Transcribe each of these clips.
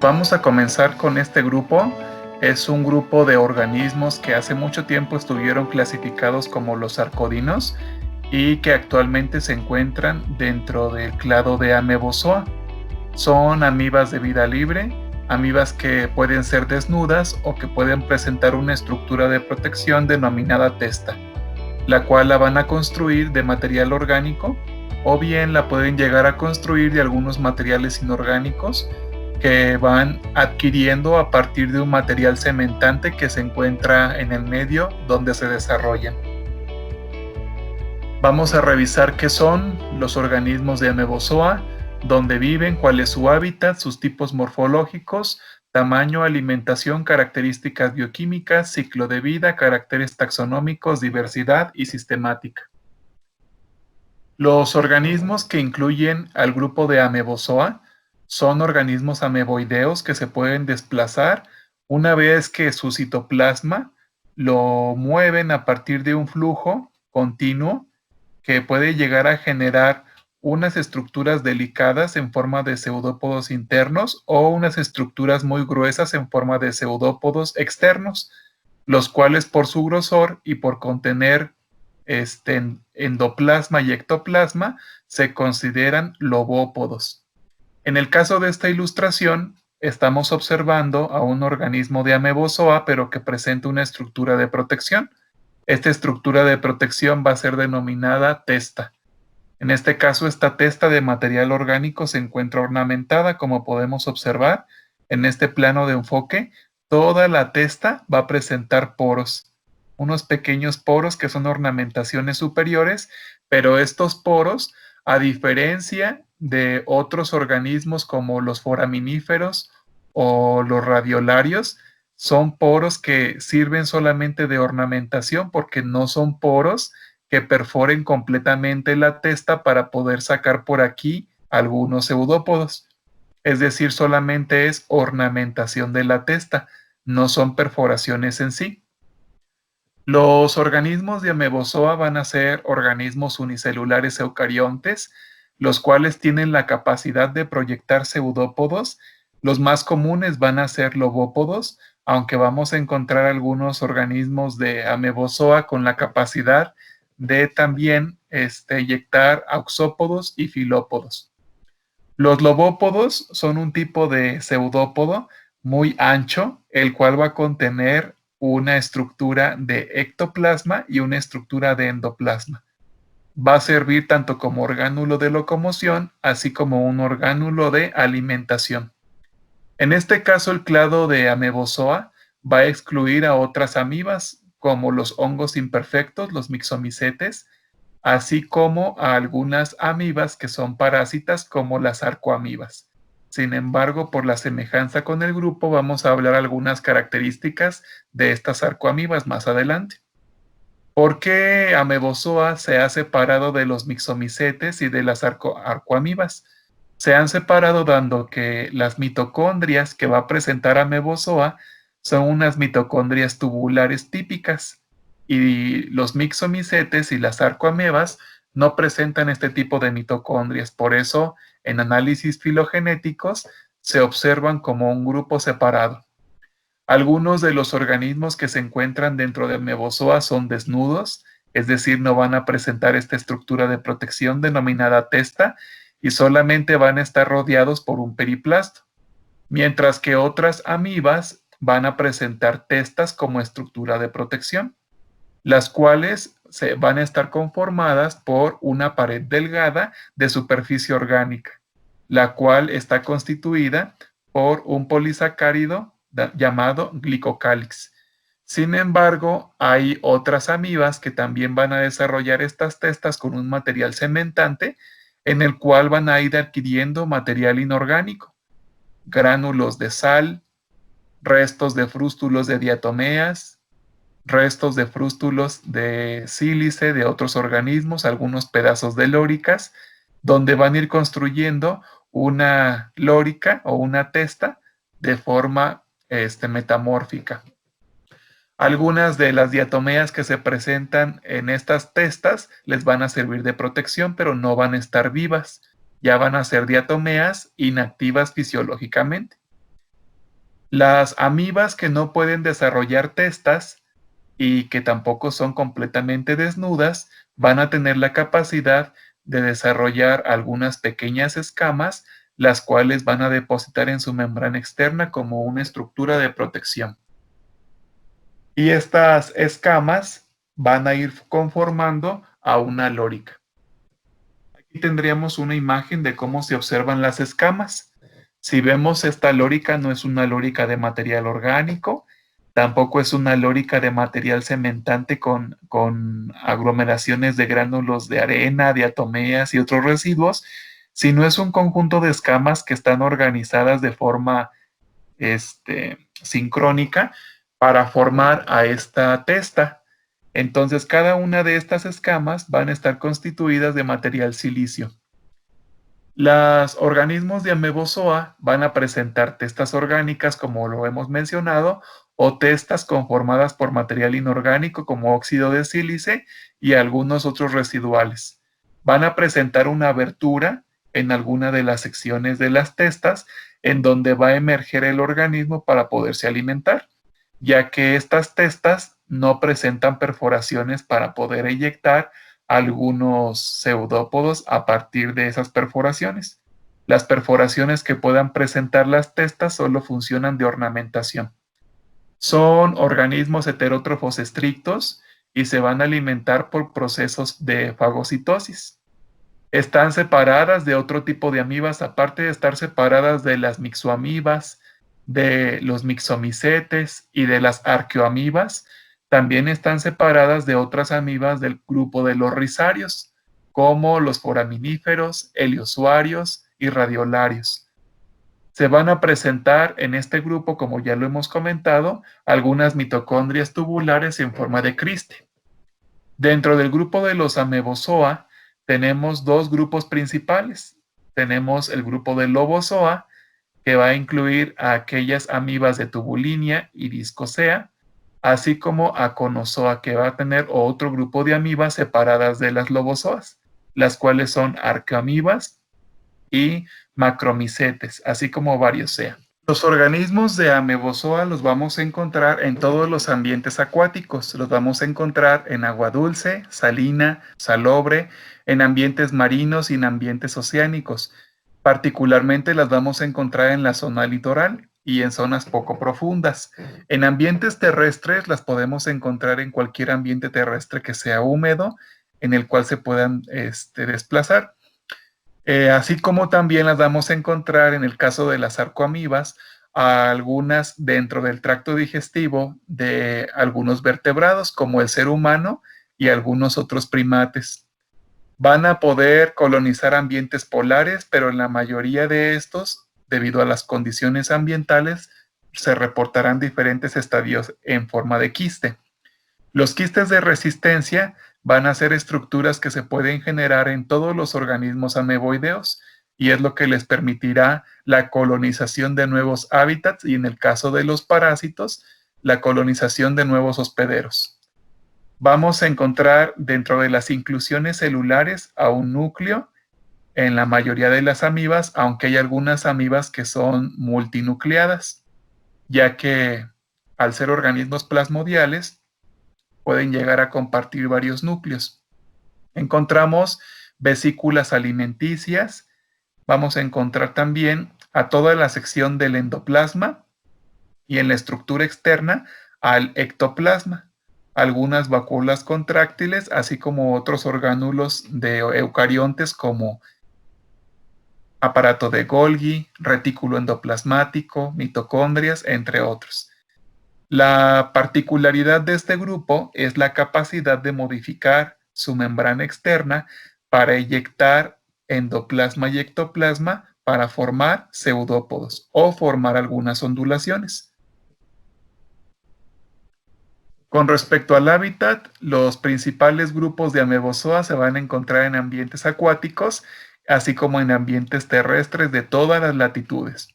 Vamos a comenzar con este grupo. Es un grupo de organismos que hace mucho tiempo estuvieron clasificados como los arcodinos y que actualmente se encuentran dentro del clado de Amebozoa. Son amibas de vida libre, amibas que pueden ser desnudas o que pueden presentar una estructura de protección denominada testa, la cual la van a construir de material orgánico o bien la pueden llegar a construir de algunos materiales inorgánicos que van adquiriendo a partir de un material cementante que se encuentra en el medio donde se desarrollan. Vamos a revisar qué son los organismos de Amebozoa, dónde viven, cuál es su hábitat, sus tipos morfológicos, tamaño, alimentación, características bioquímicas, ciclo de vida, caracteres taxonómicos, diversidad y sistemática. Los organismos que incluyen al grupo de Amebozoa son organismos ameboideos que se pueden desplazar una vez que su citoplasma lo mueven a partir de un flujo continuo que puede llegar a generar unas estructuras delicadas en forma de pseudópodos internos o unas estructuras muy gruesas en forma de pseudópodos externos, los cuales por su grosor y por contener endoplasma y ectoplasma se consideran lobópodos. En el caso de esta ilustración, estamos observando a un organismo de Amebozoa, pero que presenta una estructura de protección. Esta estructura de protección va a ser denominada testa. En este caso, esta testa de material orgánico se encuentra ornamentada, como podemos observar en este plano de enfoque. Toda la testa va a presentar poros, unos pequeños poros que son ornamentaciones superiores, pero estos poros, a diferencia de otros organismos como los foraminíferos o los radiolarios, son poros que sirven solamente de ornamentación porque no son poros que perforen completamente la testa para poder sacar por aquí algunos pseudópodos. Es decir, solamente es ornamentación de la testa, no son perforaciones en sí. Los organismos de Amebozoa van a ser organismos unicelulares eucariontes, los cuales tienen la capacidad de proyectar pseudópodos. Los más comunes van a ser lobópodos, aunque vamos a encontrar algunos organismos de Amebozoa con la capacidad de también eyectar auxópodos y filópodos. Los lobópodos son un tipo de pseudópodo muy ancho, el cual va a contener una estructura de ectoplasma y una estructura de endoplasma. Va a servir tanto como orgánulo de locomoción, así como un orgánulo de alimentación. En este caso, el clado de Amebozoa va a excluir a otras amibas, como los hongos imperfectos, los mixomicetes, así como a algunas amibas que son parásitas, como las arcoamibas. Sin embargo, por la semejanza con el grupo, vamos a hablar algunas características de estas arcoamibas más adelante. ¿Por qué Amebozoa se ha separado de los mixomicetes y de las arcoamibas? Se han separado dando que las mitocondrias que va a presentar Amebozoa son unas mitocondrias tubulares típicas y los mixomicetes y las arcoamebas no presentan este tipo de mitocondrias. Por eso, en análisis filogenéticos se observan como un grupo separado. Algunos de los organismos que se encuentran dentro de Amebozoa son desnudos, es decir, no van a presentar esta estructura de protección denominada testa y solamente van a estar rodeados por un periplasto, mientras que otras amibas van a presentar testas como estructura de protección, las cuales van a estar conformadas por una pared delgada de superficie orgánica, la cual está constituida por un polisacárido llamado glicocálix. Sin embargo, hay otras amibas que también van a desarrollar estas testas con un material cementante en el cual van a ir adquiriendo material inorgánico, gránulos de sal, restos de frústulos de diatomeas, restos de frústulos de sílice de otros organismos, algunos pedazos de lóricas, donde van a ir construyendo una lórica o una testa de forma metamórfica. Algunas de las diatomeas que se presentan en estas testas les van a servir de protección, pero no van a estar vivas. Ya van a ser diatomeas inactivas fisiológicamente. Las amibas que no pueden desarrollar testas y que tampoco son completamente desnudas van a tener la capacidad de desarrollar algunas pequeñas escamas, las cuales van a depositar en su membrana externa como una estructura de protección. Y estas escamas van a ir conformando a una lórica. Aquí tendríamos una imagen de cómo se observan las escamas. Si vemos, esta lórica no es una lórica de material orgánico, tampoco es una lórica de material cementante con aglomeraciones de gránulos de arena, diatomeas y otros residuos, sino es un conjunto de escamas que están organizadas de forma sincrónica para formar a esta testa. Entonces, cada una de estas escamas van a estar constituidas de material silicio. Los organismos de Amebozoa van a presentar testas orgánicas, como lo hemos mencionado, o testas conformadas por material inorgánico como óxido de sílice y algunos otros residuales. Van a presentar una abertura en alguna de las secciones de las testas en donde va a emerger el organismo para poderse alimentar, ya que estas testas no presentan perforaciones para poder eyectar algunos pseudópodos a partir de esas perforaciones. Las perforaciones que puedan presentar las testas solo funcionan de ornamentación. Son organismos heterótrofos estrictos y se van a alimentar por procesos de fagocitosis. Están separadas de otro tipo de amibas, aparte de estar separadas de las mixoamibas, de los mixomicetes y de las arqueoamibas. También están separadas de otras amibas del grupo de los rizarios, como los foraminíferos, heliosuarios y radiolarios. Se van a presentar en este grupo, como ya lo hemos comentado, algunas mitocondrias tubulares en forma de criste. Dentro del grupo de los amebozoa tenemos dos grupos principales. Tenemos el grupo de lobozoa, que va a incluir a aquellas amibas de tubulinia y discosea, así como a conozoa, que va a tener otro grupo de amibas separadas de las lobozoas, las cuales son arqueoamibas y macromicetes, así como variosea. Los organismos de Amebozoa los vamos a encontrar en todos los ambientes acuáticos. Los vamos a encontrar en agua dulce, salina, salobre, en ambientes marinos y en ambientes oceánicos. Particularmente las vamos a encontrar en la zona litoral y en zonas poco profundas. En ambientes terrestres las podemos encontrar en cualquier ambiente terrestre que sea húmedo, en el cual se puedan desplazar. Así como también las vamos a encontrar en el caso de las arcoamibas, algunas dentro del tracto digestivo de algunos vertebrados, como el ser humano y algunos otros primates. Van a poder colonizar ambientes polares, pero en la mayoría de estos, debido a las condiciones ambientales, se reportarán diferentes estadios en forma de quiste. Los quistes de resistencia van a ser estructuras que se pueden generar en todos los organismos ameboideos y es lo que les permitirá la colonización de nuevos hábitats y en el caso de los parásitos, la colonización de nuevos hospederos. Vamos a encontrar dentro de las inclusiones celulares a un núcleo en la mayoría de las amibas, aunque hay algunas amibas que son multinucleadas, ya que al ser organismos plasmodiales, pueden llegar a compartir varios núcleos. Encontramos vesículas alimenticias, vamos a encontrar también a toda la sección del endoplasma y en la estructura externa al ectoplasma, algunas vacuolas contráctiles, así como otros orgánulos de eucariontes como aparato de Golgi, retículo endoplasmático, mitocondrias, entre otros. La particularidad de este grupo es la capacidad de modificar su membrana externa para eyectar endoplasma y ectoplasma para formar pseudópodos o formar algunas ondulaciones. Con respecto al hábitat, los principales grupos de amebozoa se van a encontrar en ambientes acuáticos, así como en ambientes terrestres de todas las latitudes.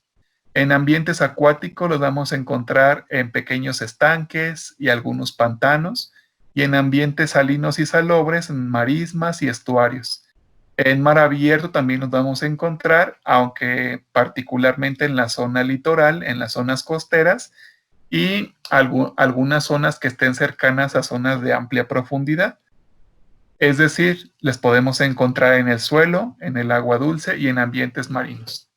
En ambientes acuáticos los vamos a encontrar en pequeños estanques y algunos pantanos, y en ambientes salinos y salobres, en marismas y estuarios. En mar abierto también nos vamos a encontrar, aunque particularmente en la zona litoral, en las zonas costeras y algunas zonas que estén cercanas a zonas de amplia profundidad. Es decir, les podemos encontrar en el suelo, en el agua dulce y en ambientes marinos.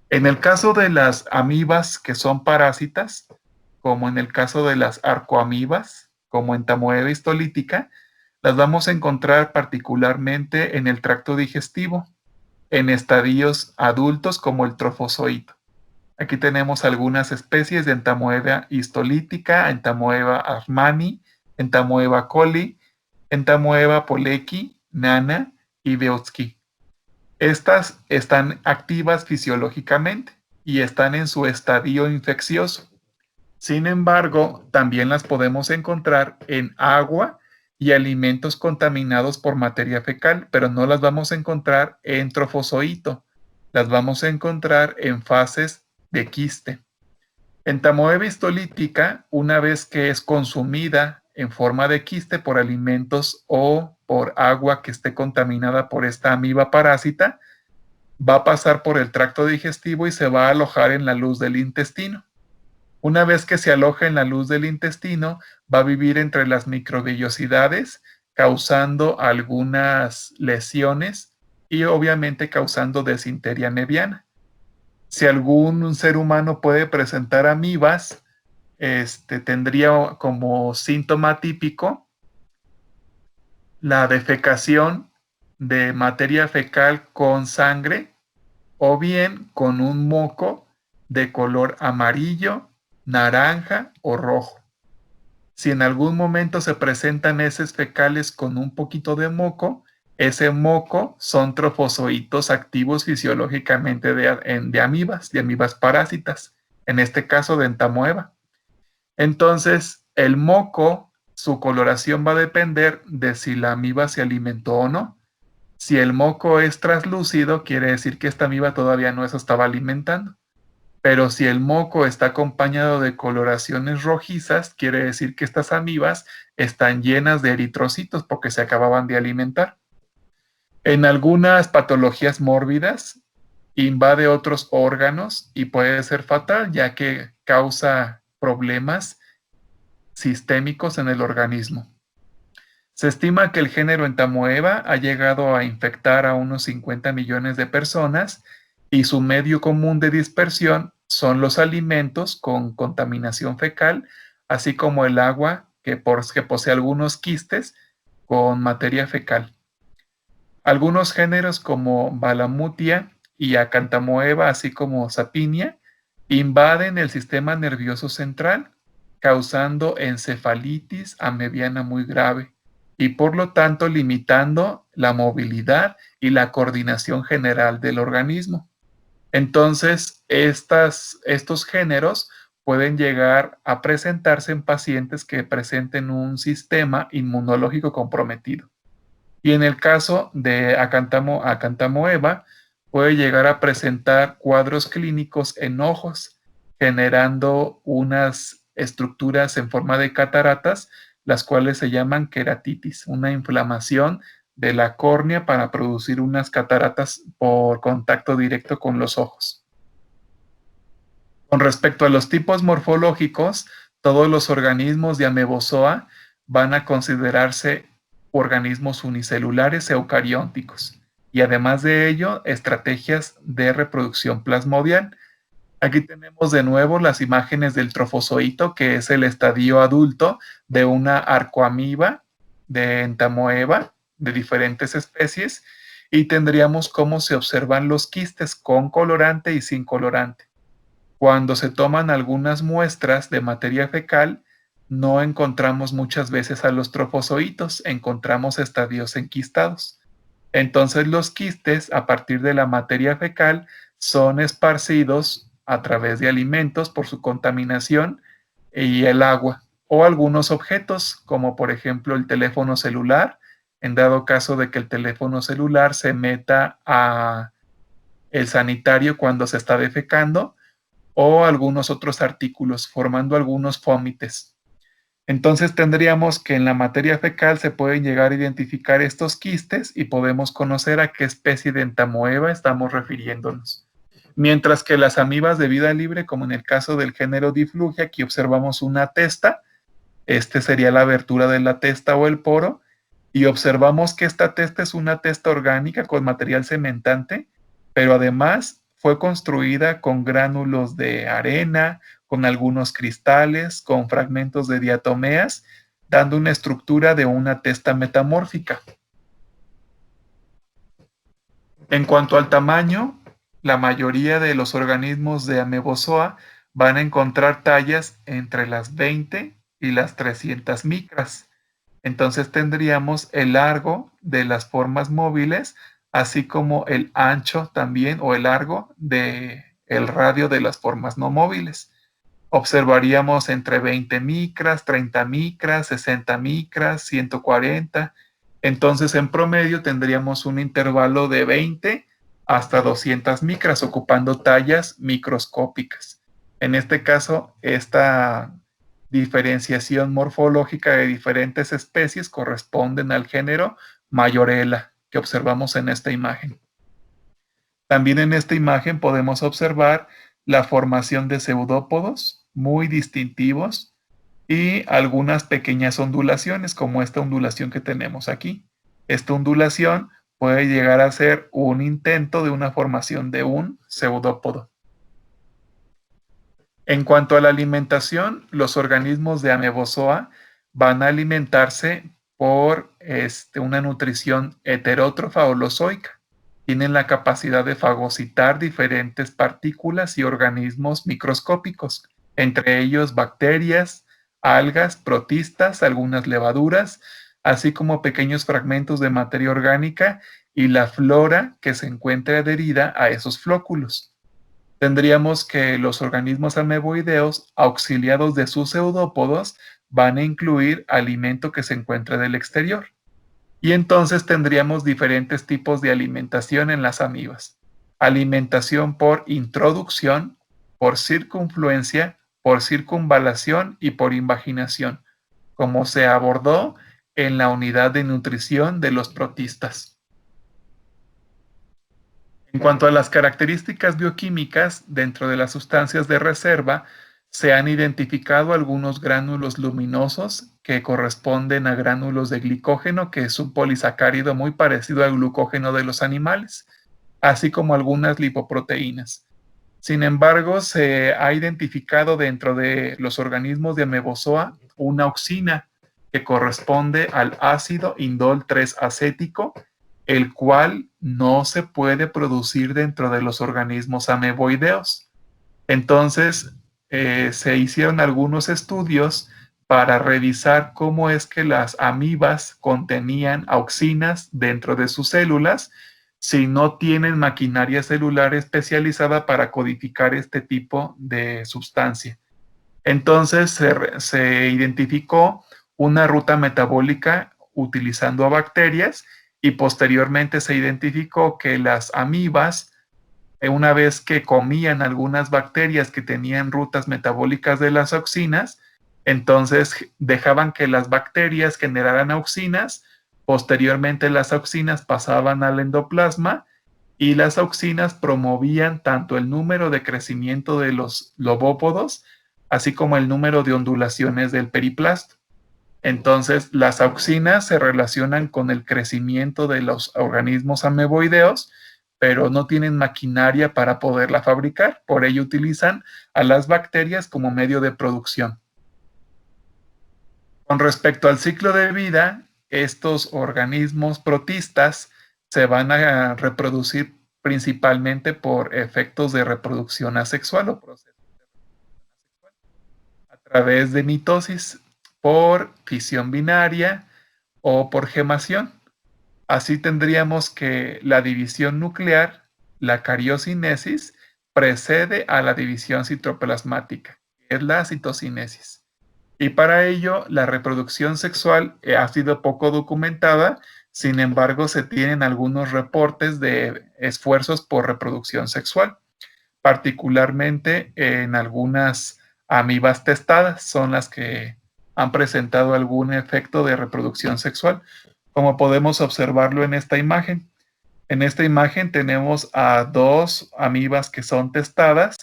En el caso de las amibas que son parásitas, como en el caso de las arcoamibas, como en Tamoeba histolítica, las vamos a encontrar particularmente en el tracto digestivo, en estadios adultos como el trofozoito. Aquí tenemos algunas especies de Entamoeba histolítica, Entamoeba armani, Entamoeba coli, Entamoeba poleki, nana y beotsky. Estas están activas fisiológicamente y están en su estadio infeccioso. Sin embargo, también las podemos encontrar en agua y alimentos contaminados por materia fecal, pero no las vamos a encontrar en trofozoito. Las vamos a encontrar en fases de quiste. En Tamoeba histolítica, una vez que es consumida en forma de quiste por alimentos o por agua que esté contaminada por esta amiba parásita, va a pasar por el tracto digestivo y se va a alojar en la luz del intestino. Una vez que se aloja en la luz del intestino, va a vivir entre las microvellosidades, causando algunas lesiones y obviamente causando desinteria neviana. Si algún ser humano puede presentar amibas, tendría como síntoma típico la defecación de materia fecal con sangre o bien con un moco de color amarillo, naranja o rojo. Si en algún momento se presentan heces fecales con un poquito de moco, ese moco son trofozoitos activos fisiológicamente de amibas parásitas, en este caso de entamoeba. Entonces, el moco, su coloración va a depender de si la amiba se alimentó o no. Si el moco es translúcido, quiere decir que esta amiba todavía no se estaba alimentando. Pero si el moco está acompañado de coloraciones rojizas, quiere decir que estas amibas están llenas de eritrocitos porque se acababan de alimentar. En algunas patologías mórbidas, invade otros órganos y puede ser fatal, ya que causa problemas sistémicos en el organismo. Se estima que el género Entamoeba ha llegado a infectar a unos 50 millones de personas y su medio común de dispersión son los alimentos con contaminación fecal, así como el agua que posee algunos quistes con materia fecal. Algunos géneros como Balamutia y Acantamoeba, así como Sapinia, invaden el sistema nervioso central, causando encefalitis amebiana muy grave y por lo tanto limitando la movilidad y la coordinación general del organismo. Entonces, estos géneros pueden llegar a presentarse en pacientes que presenten un sistema inmunológico comprometido. Y en el caso de Acantamoeba, puede llegar a presentar cuadros clínicos en ojos, generando unas estructuras en forma de cataratas, las cuales se llaman queratitis, una inflamación de la córnea para producir unas cataratas por contacto directo con los ojos. Con respecto a los tipos morfológicos, todos los organismos de Amebozoa van a considerarse organismos unicelulares eucarióticos y además de ello, estrategias de reproducción plasmodial. Aquí tenemos de nuevo las imágenes del trofozoito, que es el estadio adulto de una arcoamiba de entamoeba de diferentes especies y tendríamos cómo se observan los quistes con colorante y sin colorante. Cuando se toman algunas muestras de materia fecal, no encontramos muchas veces a los trofozoitos, encontramos estadios enquistados. Entonces los quistes, a partir de la materia fecal, son esparcidos a través de alimentos por su contaminación y el agua, o algunos objetos, como por ejemplo el teléfono celular, en dado caso de que el teléfono celular se meta a el sanitario cuando se está defecando, o algunos otros artículos, formando algunos fómites. Entonces tendríamos que en la materia fecal se pueden llegar a identificar estos quistes y podemos conocer a qué especie de entamoeba estamos refiriéndonos. Mientras que las amibas de vida libre, como en el caso del género Diflugia, aquí observamos una testa, este sería la abertura de la testa o el poro, y observamos que esta testa es una testa orgánica con material cementante, pero además fue construida con gránulos de arena, con algunos cristales, con fragmentos de diatomeas, dando una estructura de una testa metamórfica. En cuanto al tamaño, la mayoría de los organismos de Amebozoa van a encontrar tallas entre las 20 y las 300 micras. Entonces tendríamos el largo de las formas móviles, así como el ancho también o el largo de el radio de las formas no móviles. Observaríamos entre 20 micras, 30 micras, 60 micras, 140. Entonces, en promedio tendríamos un intervalo de 20 hasta 200 micras, ocupando tallas microscópicas. En este caso, esta diferenciación morfológica de diferentes especies corresponden al género Majorella que observamos en esta imagen. También en esta imagen podemos observar la formación de pseudópodos muy distintivos y algunas pequeñas ondulaciones como esta ondulación que tenemos aquí. Esta ondulación puede llegar a ser un intento de una formación de un pseudópodo. En cuanto a la alimentación, los organismos de Amebozoa van a alimentarse por una nutrición heterótrofa o lozoica. Tienen la capacidad de fagocitar diferentes partículas y organismos microscópicos, entre ellos bacterias, algas, protistas, algunas levaduras, así como pequeños fragmentos de materia orgánica y la flora que se encuentra adherida a esos flóculos. Tendríamos que los organismos ameboideos, auxiliados de sus pseudópodos, van a incluir alimento que se encuentra del exterior. Y entonces tendríamos diferentes tipos de alimentación en las amibas. Alimentación por introducción, por circunfluencia, por circunvalación y por invaginación, como se abordó en la unidad de nutrición de los protistas. En cuanto a las características bioquímicas, dentro de las sustancias de reserva, se han identificado algunos gránulos luminosos que corresponden a gránulos de glicógeno, que es un polisacárido muy parecido al glucógeno de los animales, así como algunas lipoproteínas. Sin embargo, se ha identificado dentro de los organismos de Amebozoa una auxina que corresponde al ácido indol 3-acético, el cual no se puede producir dentro de los organismos ameboideos. Entonces, se hicieron algunos estudios para revisar cómo es que las amibas contenían auxinas dentro de sus células si no tienen maquinaria celular especializada para codificar este tipo de sustancia. Entonces se identificó una ruta metabólica utilizando a bacterias y posteriormente se identificó que las amibas, una vez que comían algunas bacterias que tenían rutas metabólicas de las auxinas, entonces dejaban que las bacterias generaran auxinas, posteriormente las auxinas pasaban al endoplasma y las auxinas promovían tanto el número de crecimiento de los lobópodos, así como el número de ondulaciones del periplasto. Entonces, las auxinas se relacionan con el crecimiento de los organismos ameboideos, pero no tienen maquinaria para poderla fabricar. Por ello utilizan a las bacterias como medio de producción. Con respecto al ciclo de vida, estos organismos protistas se van a reproducir principalmente por efectos de reproducción asexual o procesos de reproducción asexual, a través de mitosis, por fisión binaria o por gemación. Así tendríamos que la división nuclear, la cariocinesis, precede a la división citoplasmática, que es la citocinesis. Y para ello, la reproducción sexual ha sido poco documentada, sin embargo, se tienen algunos reportes de esfuerzos por reproducción sexual, particularmente en algunas amibas testadas, son las que han presentado algún efecto de reproducción sexual, como podemos observarlo en esta imagen. En esta imagen tenemos a dos amibas que son testadas,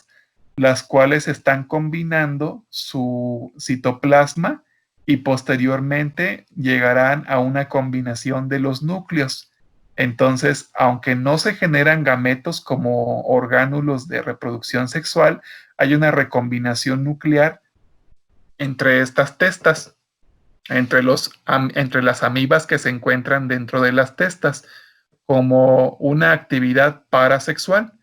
las cuales están combinando su citoplasma y posteriormente llegarán a una combinación de los núcleos. Entonces, aunque no se generan gametos como orgánulos de reproducción sexual, hay una recombinación nuclear entre estas testas, entre las amibas que se encuentran dentro de las testas, como una actividad parasexual.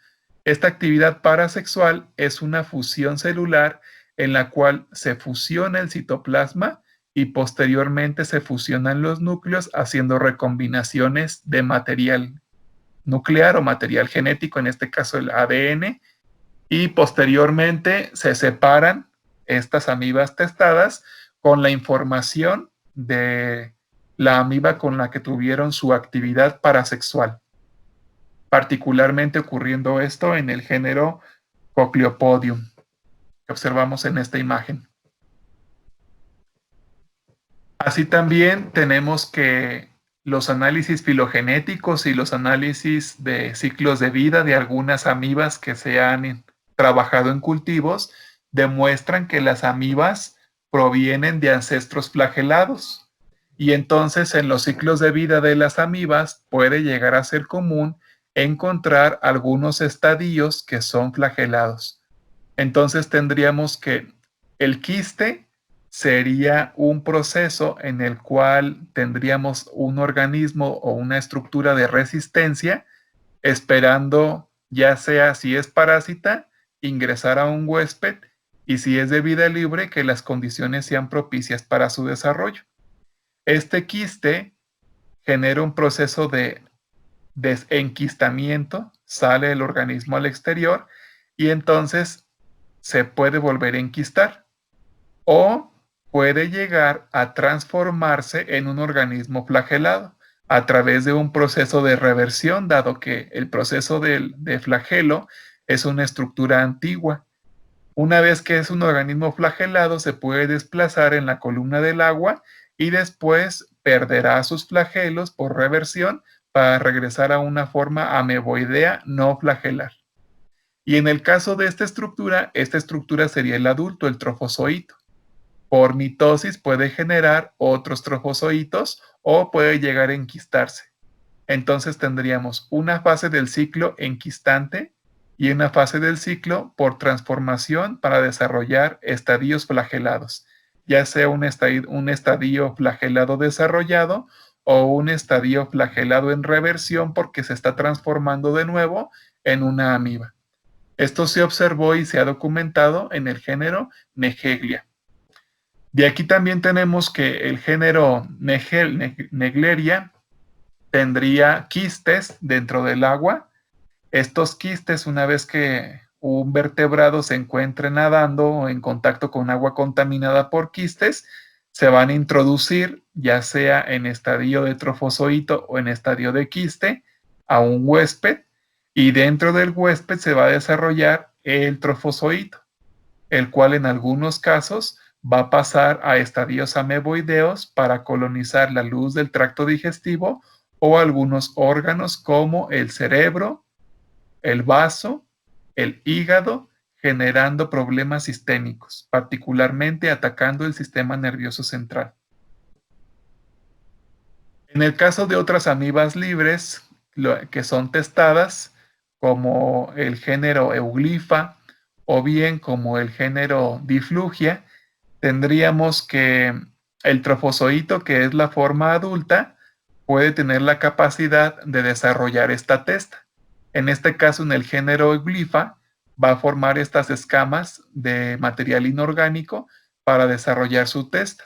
Esta actividad parasexual es una fusión celular en la cual se fusiona el citoplasma y posteriormente se fusionan los núcleos haciendo recombinaciones de material nuclear o material genético, en este caso el ADN, y posteriormente se separan estas amibas testadas con la información de la amiba con la que tuvieron su actividad parasexual, particularmente ocurriendo esto en el género Cocleopodium, que observamos en esta imagen. Así también tenemos que los análisis filogenéticos y los análisis de ciclos de vida de algunas amibas que se han trabajado en cultivos demuestran que las amibas provienen de ancestros flagelados. Y entonces en los ciclos de vida de las amibas puede llegar a ser común encontrar algunos estadios que son flagelados. Entonces tendríamos que el quiste sería un proceso en el cual tendríamos un organismo o una estructura de resistencia esperando, ya sea si es parásita, ingresar a un huésped y si es de vida libre, que las condiciones sean propicias para su desarrollo. Este quiste genera un proceso de desenquistamiento, sale el organismo al exterior y entonces se puede volver a enquistar o puede llegar a transformarse en un organismo flagelado a través de un proceso de reversión, dado que el proceso de flagelo es una estructura antigua. Una vez que es un organismo flagelado, se puede desplazar en la columna del agua y después perderá sus flagelos por reversión para regresar a una forma ameboidea no flagelar. Y en el caso de esta estructura sería el adulto, el trofozoito. Por mitosis puede generar otros trofozoitos o puede llegar a enquistarse. Entonces tendríamos una fase del ciclo enquistante y una fase del ciclo por transformación para desarrollar estadios flagelados, ya sea un estadio flagelado desarrollado o un estadio flagelado en reversión porque se está transformando de nuevo en una amiba. Esto se observó y se ha documentado en el género Naegleria. De aquí también tenemos que el género Naegleria tendría quistes dentro del agua. Estos quistes, una vez que un vertebrado se encuentre nadando o en contacto con agua contaminada por quistes, se van a introducir, ya sea en estadio de trofozoito o en estadio de quiste, a un huésped y dentro del huésped se va a desarrollar el trofozoito, el cual en algunos casos va a pasar a estadios ameboideos para colonizar la luz del tracto digestivo o algunos órganos como el cerebro, el vaso, el hígado, generando problemas sistémicos, particularmente atacando el sistema nervioso central. En el caso de otras amibas libres que son testadas, como el género Euglifa o bien como el género Diflugia, tendríamos que el trofozoito, que es la forma adulta, puede tener la capacidad de desarrollar esta testa. En este caso, en el género Euglifa, va a formar estas escamas de material inorgánico para desarrollar su testa.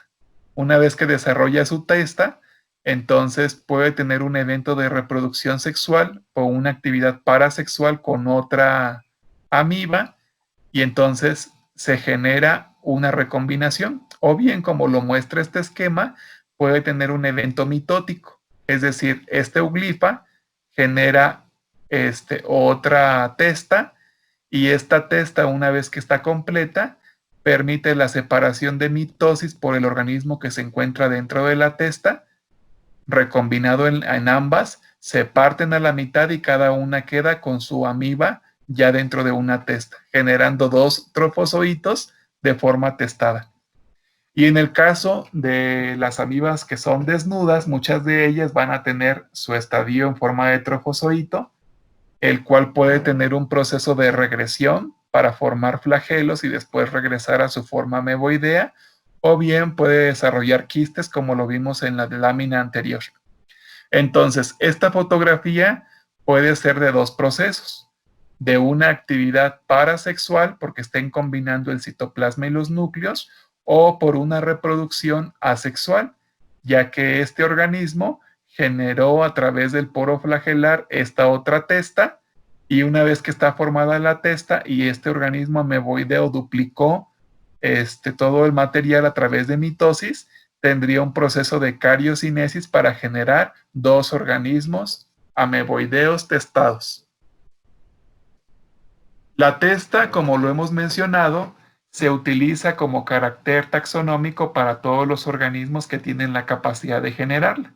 Una vez que desarrolla su testa, entonces puede tener un evento de reproducción sexual o una actividad parasexual con otra amiba y entonces se genera una recombinación. O bien, como lo muestra este esquema, puede tener un evento mitótico. Es decir, este euglifa genera otra testa y esta testa, una vez que está completa, permite la separación de mitosis por el organismo que se encuentra dentro de la testa, recombinado en ambas, se parten a la mitad y cada una queda con su amiba ya dentro de una testa, generando dos trofozoitos de forma testada. Y en el caso de las amibas que son desnudas, muchas de ellas van a tener su estadio en forma de trofozoito, el cual puede tener un proceso de regresión para formar flagelos y después regresar a su forma ameboidea, o bien puede desarrollar quistes como lo vimos en la lámina anterior. Entonces, esta fotografía puede ser de dos procesos: de una actividad parasexual porque estén combinando el citoplasma y los núcleos, o por una reproducción asexual, ya que este organismo generó a través del poro flagelar esta otra testa, y una vez que está formada la testa y este organismo ameboideo duplicó todo el material a través de mitosis, tendría un proceso de cariocinesis para generar dos organismos ameboideos testados. La testa, como lo hemos mencionado, se utiliza como carácter taxonómico para todos los organismos que tienen la capacidad de generarla.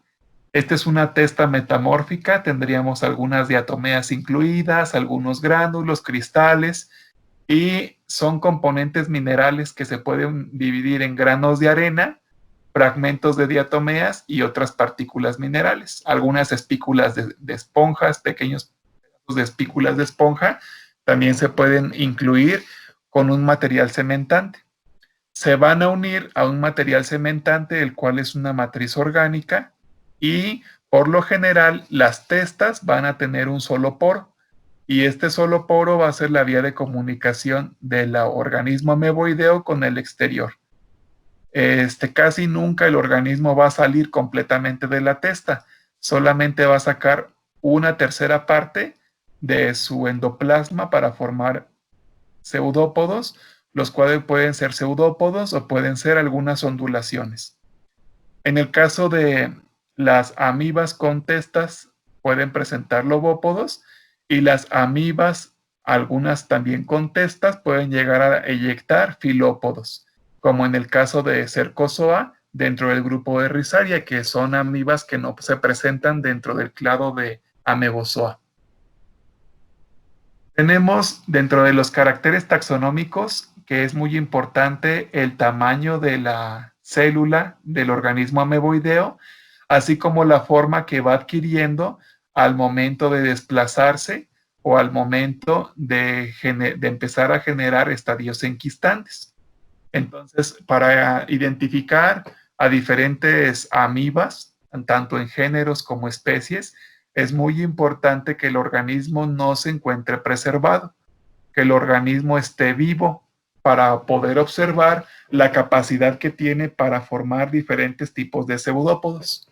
Esta es una testa metamórfica, tendríamos algunas diatomeas incluidas, algunos gránulos, cristales, y son componentes minerales que se pueden dividir en granos de arena, fragmentos de diatomeas y otras partículas minerales. Algunas espículas de esponjas, pequeños pedazos de espículas de esponja, también se pueden incluir con un material cementante. Se van a unir a un material cementante, el cual es una matriz orgánica, y por lo general las testas van a tener un solo poro, y este solo poro va a ser la vía de comunicación del organismo ameboideo con el exterior. Casi nunca el organismo va a salir completamente de la testa, solamente va a sacar una tercera parte de su endoplasma para formar pseudópodos, los cuales pueden ser pseudópodos o pueden ser algunas ondulaciones. En el caso de las amibas con testas, pueden presentar lobópodos, y las amibas, algunas también con testas, pueden llegar a eyectar filópodos, como en el caso de Cercozoa dentro del grupo de Rhizaria, que son amibas que no se presentan dentro del clado de Amebozoa. Tenemos dentro de los caracteres taxonómicos que es muy importante el tamaño de la célula del organismo ameboideo, así como la forma que va adquiriendo al momento de desplazarse o al momento de empezar a generar estadios enquistantes. Entonces, para identificar a diferentes amibas, tanto en géneros como especies, es muy importante que el organismo no se encuentre preservado, que el organismo esté vivo para poder observar la capacidad que tiene para formar diferentes tipos de pseudópodos.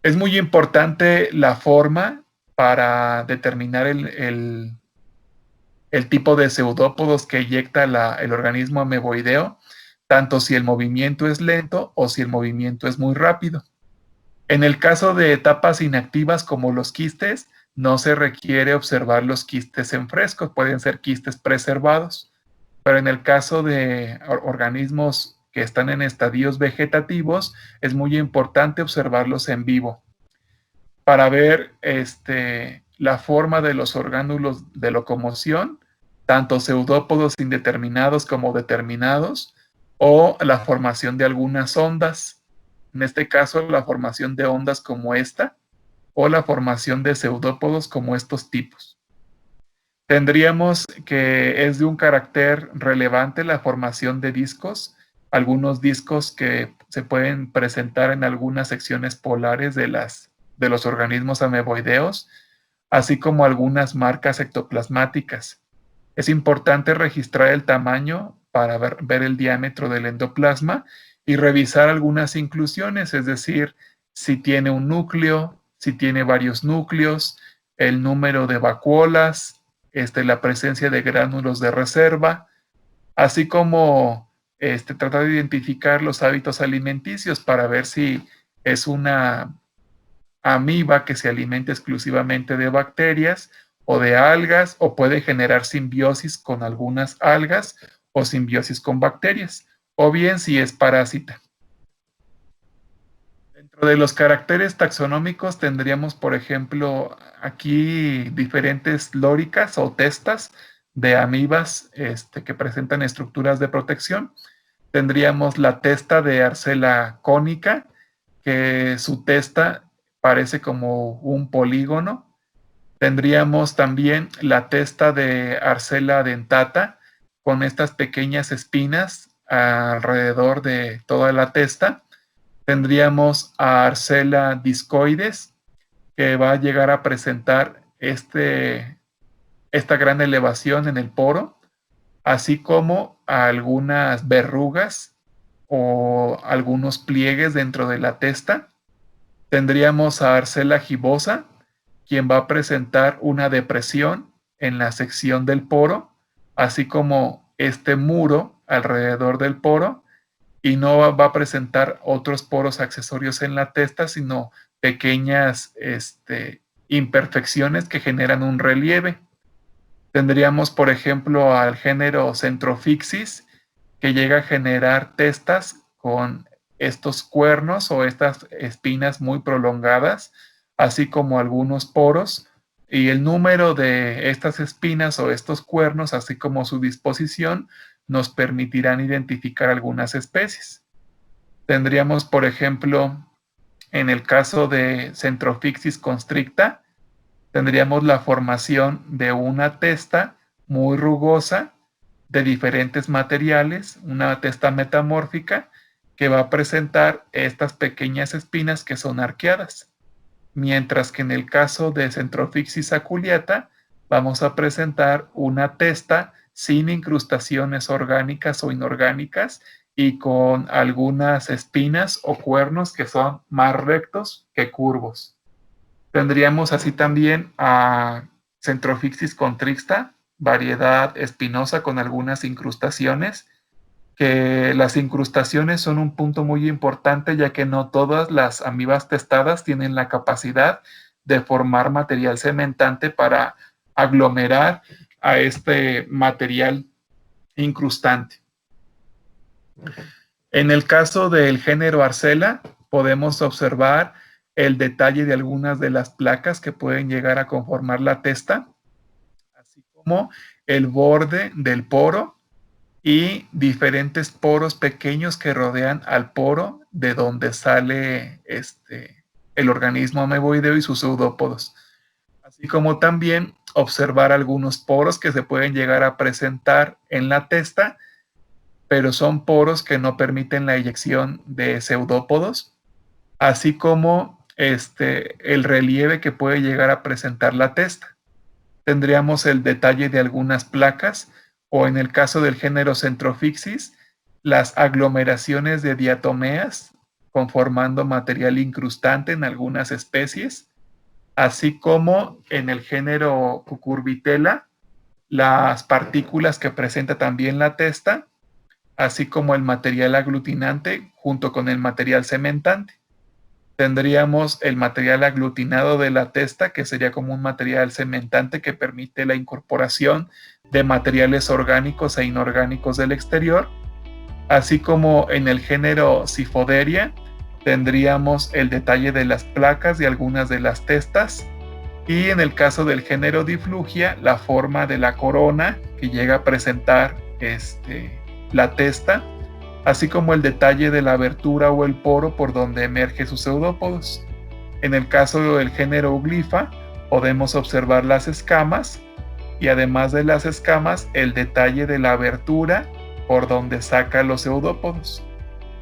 Es muy importante la forma para determinar el tipo de pseudópodos que eyecta el organismo ameboideo, tanto si el movimiento es lento o si el movimiento es muy rápido. En el caso de etapas inactivas como los quistes, no se requiere observar los quistes en fresco, pueden ser quistes preservados, pero en el caso de organismos que están en estadios vegetativos, es muy importante observarlos en vivo para ver la forma de los orgánulos de locomoción, tanto pseudópodos indeterminados como determinados, o la formación de algunas ondas. En este caso, la formación de ondas como esta, o la formación de pseudópodos como estos tipos. Tendríamos que es de un carácter relevante la formación de discos, algunos discos que se pueden presentar en algunas secciones polares de los organismos ameboideos, así como algunas marcas ectoplasmáticas. Es importante registrar el tamaño para ver el diámetro del endoplasma y revisar algunas inclusiones, es decir, si tiene un núcleo, si tiene varios núcleos, el número de vacuolas, la presencia de gránulos de reserva, así como tratar de identificar los hábitos alimenticios para ver si es una amiba que se alimenta exclusivamente de bacterias o de algas, o puede generar simbiosis con algunas algas o simbiosis con bacterias, o bien si es parásita. Dentro de los caracteres taxonómicos tendríamos, por ejemplo, aquí diferentes lóricas o testas de amibas que presentan estructuras de protección. Tendríamos la testa de Arcela cónica, que su testa parece como un polígono. Tendríamos también la testa de Arcela dentata, con estas pequeñas espinas alrededor de toda la testa. Tendríamos a Arcela discoides, que va a llegar a presentar esta gran elevación en el poro, así como algunas verrugas o algunos pliegues dentro de la testa. Tendríamos a Arcela gibosa, quien va a presentar una depresión en la sección del poro, así como este muro alrededor del poro, y no va a presentar otros poros accesorios en la testa, sino pequeñas imperfecciones que generan un relieve. Tendríamos, por ejemplo, al género Centrophixis, que llega a generar testas con estos cuernos o estas espinas muy prolongadas, así como algunos poros, y el número de estas espinas o estos cuernos, así como su disposición, nos permitirán identificar algunas especies. Tendríamos, por ejemplo, en el caso de Centrophixis constricta, tendríamos la formación de una testa muy rugosa de diferentes materiales, una testa metamórfica que va a presentar estas pequeñas espinas que son arqueadas. Mientras que en el caso de Centrophixis aculeata vamos a presentar una testa sin incrustaciones orgánicas o inorgánicas y con algunas espinas o cuernos que son más rectos que curvos. Tendríamos así también a Centrophixis constricta, variedad espinosa con algunas incrustaciones, que las incrustaciones son un punto muy importante, ya que no todas las amibas testadas tienen la capacidad de formar material cementante para aglomerar a este material incrustante. En el caso del género Arcela, podemos observar el detalle de algunas de las placas que pueden llegar a conformar la testa, así como el borde del poro y diferentes poros pequeños que rodean al poro de donde sale el organismo ameboideo y sus pseudópodos. Así como también observar algunos poros que se pueden llegar a presentar en la testa, pero son poros que no permiten la eyección de pseudópodos, así como el relieve que puede llegar a presentar la testa. Tendríamos el detalle de algunas placas, o en el caso del género Centrophixis, las aglomeraciones de diatomeas conformando material incrustante en algunas especies, así como en el género Cucurbitela, las partículas que presenta también la testa, así como el material aglutinante junto con el material cementante. Tendríamos el material aglutinado de la testa, que sería como un material cementante que permite la incorporación de materiales orgánicos e inorgánicos del exterior, así como en el género Cyphoderia tendríamos el detalle de las placas de algunas de las testas, y en el caso del género Diflugia, la forma de la corona que llega a presentar la testa, así como el detalle de la abertura o el poro por donde emerge sus pseudópodos. En el caso del género Uglifa, podemos observar las escamas, y además de las escamas, el detalle de la abertura por donde saca los pseudópodos.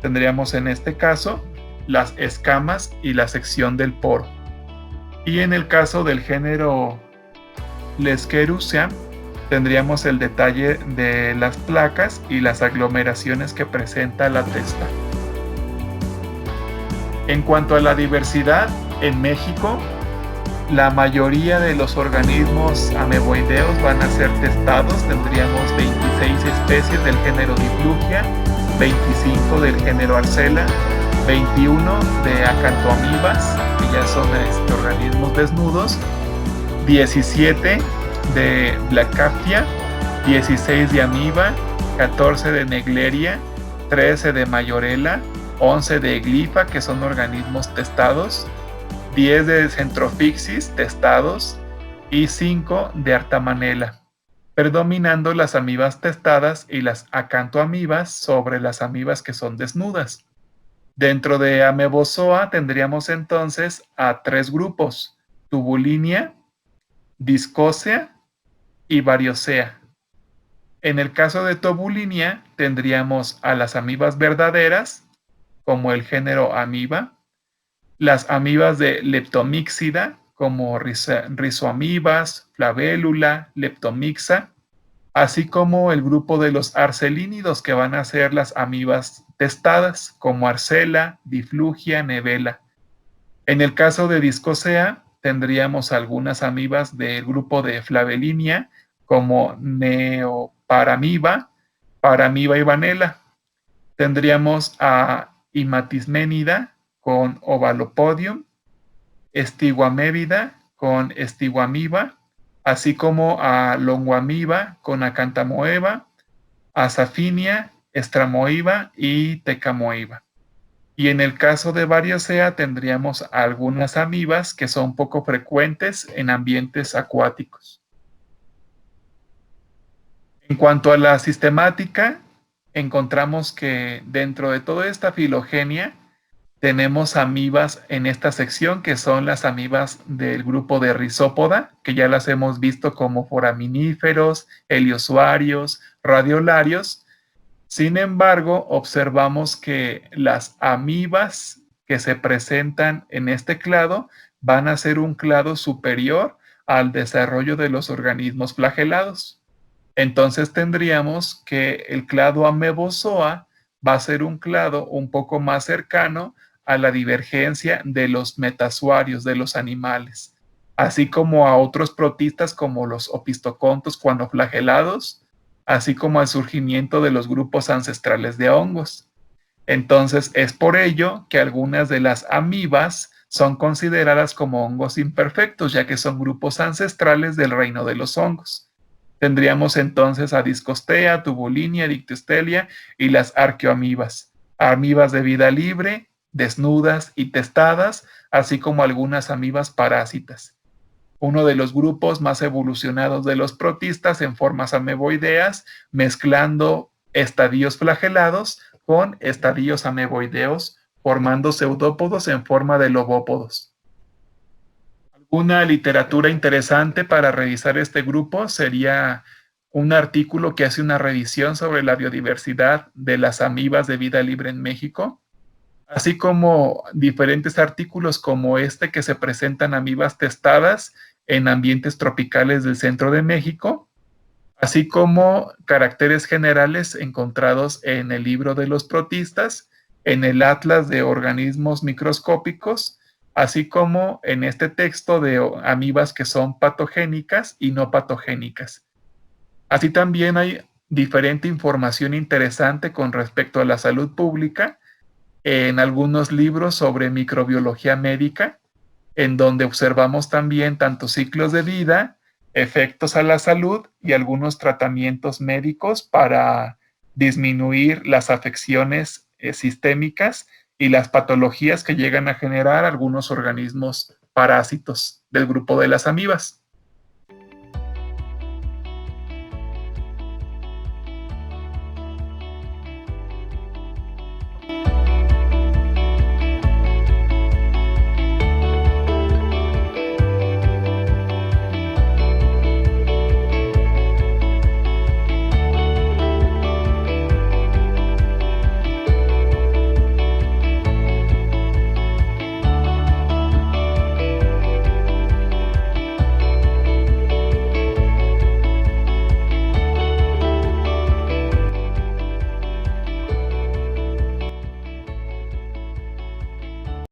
Tendríamos en este caso las escamas y la sección del poro. Y en el caso del género Lesquerusia, tendríamos el detalle de las placas y las aglomeraciones que presenta la testa. En cuanto a la diversidad, en México, la mayoría de los organismos ameboideos van a ser testados. Tendríamos 26 especies del género Diflugia, 25 del género Arcela, 21 de acantoamibas, que ya son organismos desnudos, 17 de Blackcaptia, 16 de amiba, 14 de Naegleria, 13 de Majorella, 11 de Glifa, que son organismos testados, 10 de Centrophixis testados y 5 de Artamanella, predominando las amibas testadas y las acantoamibas sobre las amibas que son desnudas. Dentro de Amebozoa tendríamos entonces a 3 grupos: Tubulinia, Discosea y Variosea. En el caso de Tubulinia tendríamos a las amibas verdaderas, como el género Amiba, las amibas de Leptomyxida, como Rhizoamibas, Flavellula, Leptomixa, así como el grupo de los arcelínidos, que van a ser las amibas testadas, como Arcela, Diflugia, Nevela. En el caso de Discosea, tendríamos algunas amibas del grupo de Flavellinia, como Neoparamiba, Paramiba y Vanella. Tendríamos a Imatismenida con Ovalopodium, Stiguamevida con Stiguamiba, así como a Longuamiba con Acantamoeba, a Safinia, Estramoiba y Tecamoiba. Y en el caso de Variosea tendríamos algunas amibas que son poco frecuentes en ambientes acuáticos. En cuanto a la sistemática, encontramos que dentro de toda esta filogenia tenemos amibas en esta sección, que son las amibas del grupo de Rhizópoda, que ya las hemos visto como foraminíferos, heliosuarios, radiolarios. Sin embargo, observamos que las amibas que se presentan en este clado van a ser un clado superior al desarrollo de los organismos flagelados. Entonces tendríamos que el clado Amebozoa va a ser un clado un poco más cercano a la divergencia de los metasuarios, de los animales, así como a otros protistas como los opistocontos cuando flagelados, así como al surgimiento de los grupos ancestrales de hongos. Entonces es por ello que algunas de las amibas son consideradas como hongos imperfectos, ya que son grupos ancestrales del reino de los hongos. Tendríamos entonces a Discostea, Tubulinia, Dictyostela y las arqueoamibas, amibas de vida libre, desnudas y testadas, así como algunas amibas parásitas. Uno de los grupos más evolucionados de los protistas en formas ameboideas, mezclando estadios flagelados con estadios ameboideos, formando pseudópodos en forma de lobópodos. Una literatura interesante para revisar este grupo sería un artículo que hace una revisión sobre la biodiversidad de las amibas de vida libre en México, así como diferentes artículos como este que se presentan amibas testadas en ambientes tropicales del centro de México, así como caracteres generales encontrados en el libro de los protistas, en el Atlas de Organismos Microscópicos, así como en este texto de amibas que son patogénicas y no patogénicas. Así también hay diferente información interesante con respecto a la salud pública en algunos libros sobre microbiología médica, en donde observamos también tanto ciclos de vida, efectos a la salud y algunos tratamientos médicos para disminuir las afecciones sistémicas y las patologías que llegan a generar algunos organismos parásitos del grupo de las amibas.